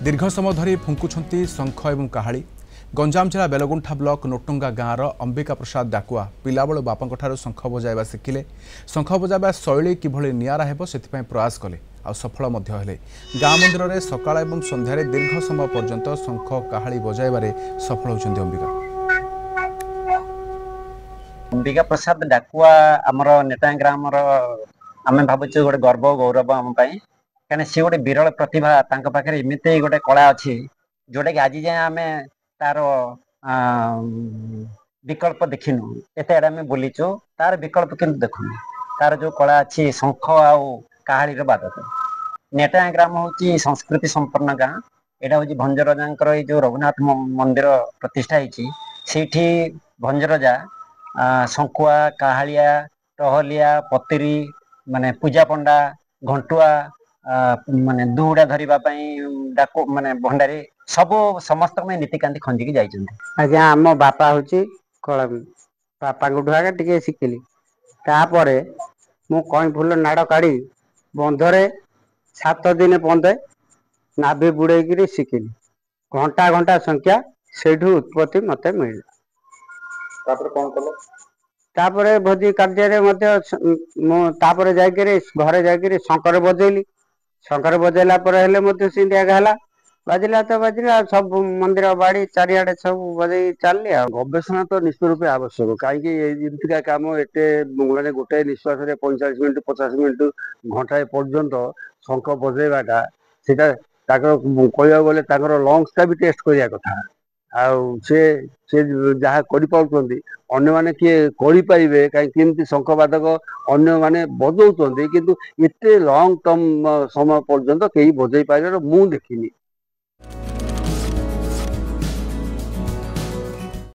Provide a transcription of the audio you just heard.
दीर्घ समय धरी फुंकुछंती शंख एवं काहाली। गंजाम जिला बेलगुंठा ब्लॉक नोटुंगा गाँवर अंबिका प्रसाद डाकुआ पिलाबेलू बापांठार शंख बजाइबा शिखिले। शंख बजाइबा शैली किभली नियारा हेबो सेथिपाई प्रयास कले आ सफल मध्य हेले। गाँ मंदिर में सकाळ एवं संध्यारे दीर्घ समय पर्यंत शंख काहाली बजाइबारे सफल होउछंती अंबिका। अंबिका प्रसाद डाकुआ आमर नेटा ग्रामर आम भावुँ गोटे गर्व गौरव आम कहीं सी गोटे विरल प्रतिभा पाखे एमती गोटे कला अच्छी जोटा कि आज जाए आम तार विकल्प देखिनु एत आम बुलीचु तार विकल्प किंतु देखुनु तार जो कला अच्छी शंख आउ काहाली बादक। नेटा ग्राम हूँ संस्कृति संपन्न गाँ। यहाँ हूँ भंजरजा जो रघुनाथ मंदिर प्रतिष्ठा होती भंजरजा शंकुआ काहालिया टहलिया पतिरी माने पूजा पंडा घंटुआ माने दुहुड़ा धरिबा डाको माने भंडारी सब समस्त नीतिकांति खंजिकी जाइछन्ति। आज्ञा आम बापा हूँ कलमी बापा ढुआके टिके शिखिली तापरे मु कई फूल नाड़ काढ़ी बंधरे 7 दिन बंधे नाभि बुड़ेकी शिखिली घंटा घंटा संख्या से उत्पत्ति मत मिलला। तापरे भोजी कार्य घरे जाकर शंकर बजेली शंकर बजेला सिंधिया गला बाजिला तो बाजिला सब मंदिर बाड़ी चारिआडे सब बजे चलली। गवेषणा तो निश्चित रूप आवश्यक कहीं कम एटे माने गोटे निश्वास 45 मिनिट 50 मिनिट घंटाए पर्यंत शंख बजेबाटा सीटा कहवा गले लंग्स टा भी टेस्ट करिया कथा जहाँ अन्य माने किए करें कहीं शंख बादक अन्य माने बजाऊँ किंतु एते लंग टर्म समय पर्यंत कहीं बजई पारे मु देखिनी।